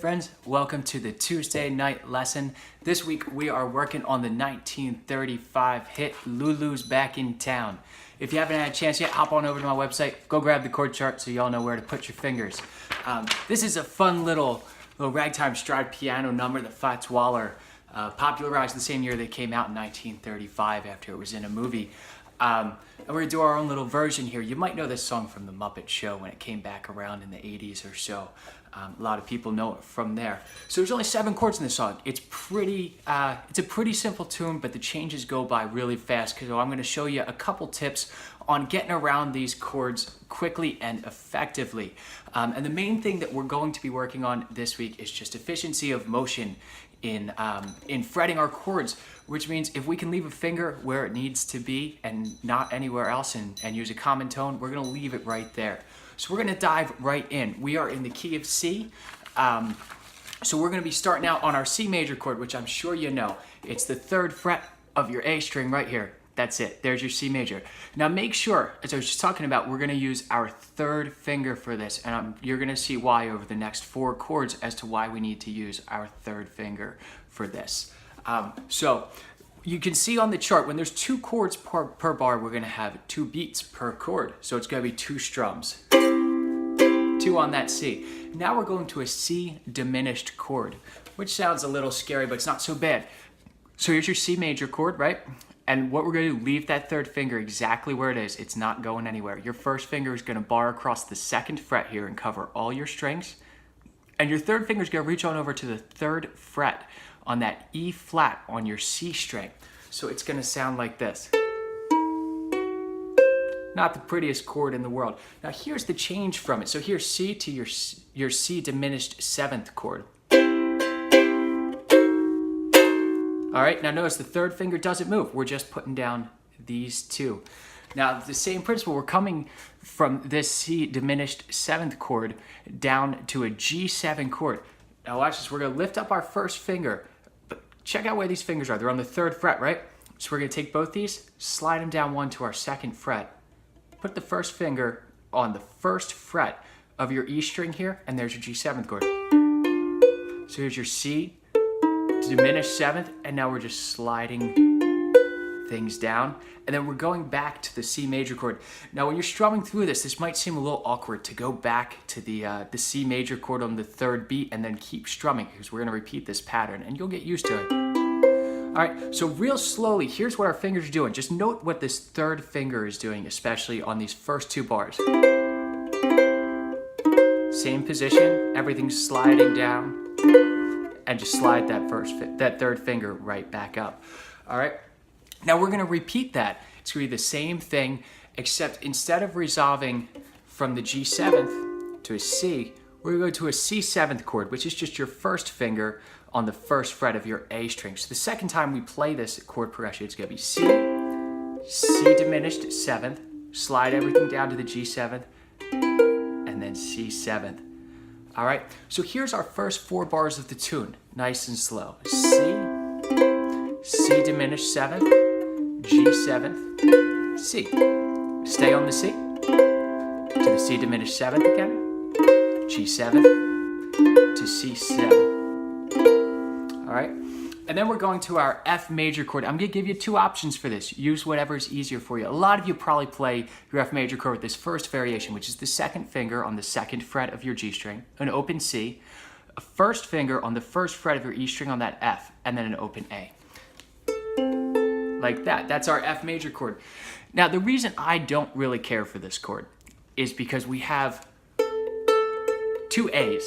friends, welcome to the Tuesday night lesson. This week we are working on the 1935 hit Lulu's Back in Town. If you haven't had a chance yet, hop on over to my website, go grab the chord chart so y'all know where to put your fingers. This is a fun little ragtime stride piano number that Fats Waller popularized the same year they came out in 1935 after it was in a movie. And we're going to do our own little version here. You might know this song from The Muppet Show when it came back around in the 80s or so. A lot of people know it from there. So there's only 7 chords in this song. It's a pretty simple tune, but the changes go by really fast. So I'm going to show you a couple tips on getting around these chords quickly and effectively. And the main thing that we're going to be working on this week is just efficiency of motion in fretting our chords, which means if we can leave a finger where it needs to be and not anywhere else and use a common tone, we're going to leave it right there. So we're going to dive right in. We are in the key of C. So we're going to be starting out on our C major chord, which I'm sure you know. It's the 3rd fret of your A string right here. That's it. There's your C major. Now make sure, as I was just talking about, we're going to use our 3rd finger for this, and you're going to see why over the next 4 chords as to why we need to use our 3rd finger for this. So you can see on the chart, when there's 2 chords per bar, we're going to have 2 beats per chord. So it's going to be 2 strums. 2 on that C. Now we're going to a C diminished chord, which sounds a little scary, but it's not so bad. So here's your C major chord, right? And what we're going to do, leave that 3rd finger exactly where it is. It's not going anywhere. Your 1st finger is going to bar across the 2nd fret here and cover all your strings. And your 3rd finger is going to reach on over to the 3rd fret on that E flat on your C string. So it's going to sound like this. Not the prettiest chord in the world. Now here's the change from it. So here's C to your C diminished 7th chord. All right, now notice the 3rd finger doesn't move. We're just putting down these 2. Now the same principle, we're coming from this C diminished 7th chord down to a G7 chord. Now watch this, we're gonna lift up our 1st finger, but check out where these fingers are. They're on the 3rd fret, right? So we're gonna take both these, slide them down 1 to our 2nd fret, put the 1st finger on the 1st fret of your E string here, and there's your G7th chord. So here's your C diminished 7th, and now we're just sliding things down, and then we're going back to the C major chord. Now when you're strumming through this might seem a little awkward to go back to the C major chord on the 3rd beat and then keep strumming, because we're going to repeat this pattern and you'll get used to it. All right, so real slowly, here's what our fingers are doing. Just note what this 3rd finger is doing, especially on these first 2 bars. Same position, everything's sliding down, and just slide that 3rd finger right back up. All right, now we're going to repeat that. It's going to be the same thing, except instead of resolving from the G7th to a C, we're going to go to a C7th chord, which is just your 1st finger on the 1st fret of your A string. So the second time we play this chord progression, it's going to be C, C diminished 7th, slide everything down to the G7th, and then C7th. All right, so here's our first 4 bars of the tune, nice and slow. C, C diminished 7th, G7th, C. Stay on the C, to the C diminished 7th again, G7th, to C7. All right, and then we're going to our F major chord. I'm going to give you 2 options for this. Use whatever is easier for you. A lot of you probably play your F major chord with this first variation, which is the 2nd finger on the 2nd fret of your G string, an open C, a 1st finger on the 1st fret of your E string on that F, and then an open A. Like that. That's our F major chord. Now, the reason I don't really care for this chord is because we have 2 A's.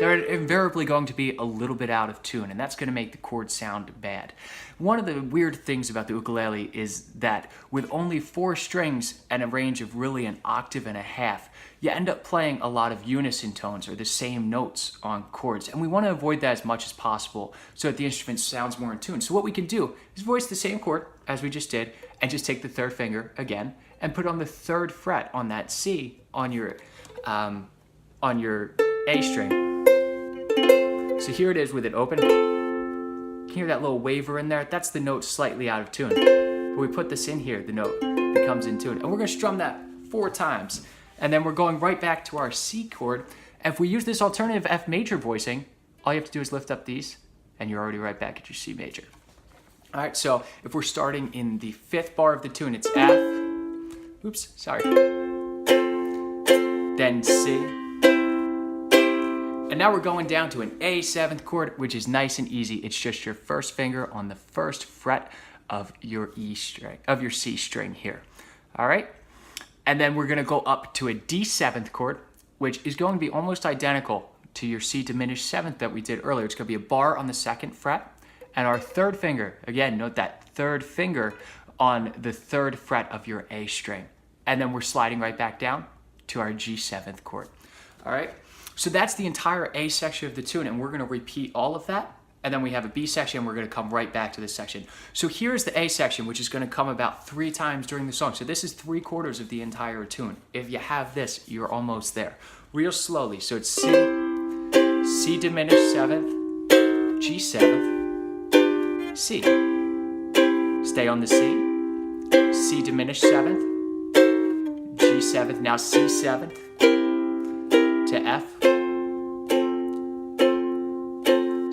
They're invariably going to be a little bit out of tune, and that's going to make the chord sound bad. One of the weird things about the ukulele is that with only 4 strings and a range of really an octave and a half, you end up playing a lot of unison tones or the same notes on chords, and we want to avoid that as much as possible so that the instrument sounds more in tune. So what we can do is voice the same chord as we just did and just take the 3rd finger again and put on the 3rd fret on that C on your A string. So here it is with it open. Can you hear that little waver in there? That's the note slightly out of tune. But we put this in here, the note becomes in tune. And we're going to strum that 4 times. And then we're going right back to our C chord. If we use this alternative F major voicing, all you have to do is lift up these, and you're already right back at your C major. All right, so if we're starting in the 5th bar of the tune, it's F, oops, sorry, then C, and now we're going down to an A 7th chord, which is nice and easy. It's just your first finger on the 1st fret of your E string, of your C string here, all right? And then we're gonna go up to a D 7th chord, which is going to be almost identical to your C diminished 7th that we did earlier. It's gonna be a bar on the 2nd fret, and our 3rd finger, again, note that 3rd finger on the 3rd fret of your A string. And then we're sliding right back down to our G 7th chord. All right, so that's the entire A section of the tune, and we're gonna repeat all of that. And then we have a B section, and we're gonna come right back to this section. So here's the A section, which is gonna come about 3 times during the song. So this is 3/4 of the entire tune. If you have this, you're almost there. Real slowly, so it's C, C diminished 7th, G 7th, C. Stay on the C, C diminished 7th, G 7th, now C 7th, to F,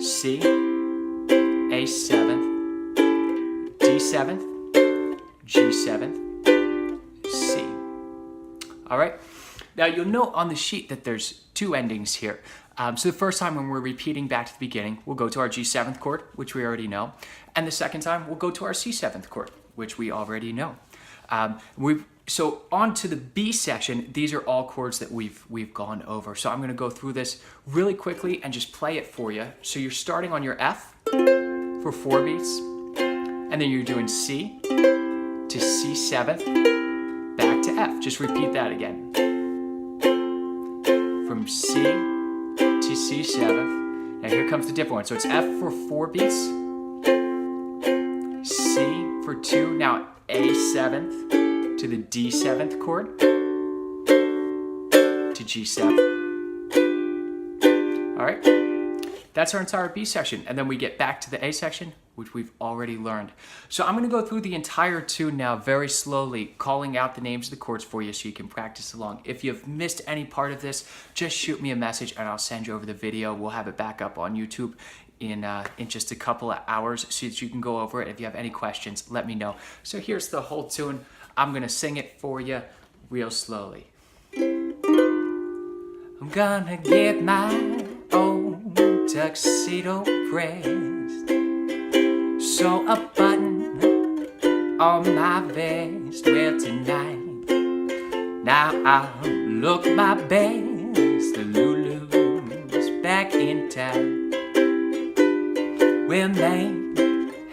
C, A 7th, D 7th, G 7th, C. All right, now you'll note on the sheet that there's 2 endings here. So the first time when we're repeating back to the beginning, we'll go to our G 7th chord, which we already know. And the second time, we'll go to our C 7th chord, which we already know. So on to the B section, these are all chords that we've gone over. So I'm gonna go through this really quickly and just play it for you. So you're starting on your F for 4 beats, and then you're doing C to C 7th, back to F. Just repeat that again. From C to C 7th. Now here comes the different one. So it's F for 4 beats, C for 2, now A 7th to the D 7th chord, to G 7. All right, that's our entire B section. And then we get back to the A section, which we've already learned. So I'm gonna go through the entire tune now very slowly, calling out the names of the chords for you so you can practice along. If you've missed any part of this, just shoot me a message and I'll send you over the video. We'll have it back up on YouTube in just a couple of hours so that you can go over it. If you have any questions, let me know. So here's the whole tune. I'm gonna sing it for you real slowly. I'm gonna get my old tuxedo pressed, sew a button on my vest. Well, tonight, now I'll look my best. The Lulus back in town. We'll make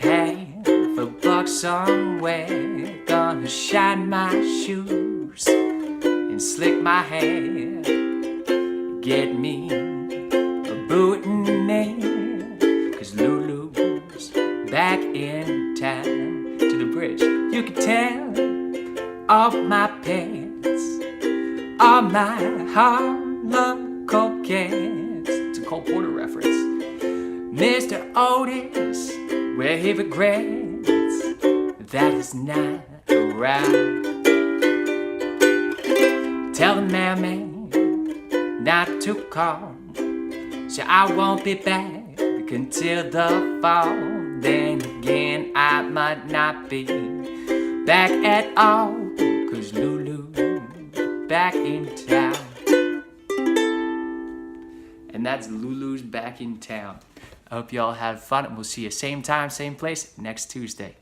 $1 somewhere. Gonna shine my shoes and slick my hair. Get me a boutonniere, 'cause Lulu's back in town. To the bridge, you can tell all my pets, all my Harlem coquettes. It's a Cole Porter reference. Mr. Otis, where he regrets that he's not around. Tell the mailman not to call, so I won't be back until the fall. Then again, I might not be back at all, 'cause Lulu's back in town. And that's Lulu's back in town. I hope y'all had fun, and we'll see you same time, same place next Tuesday.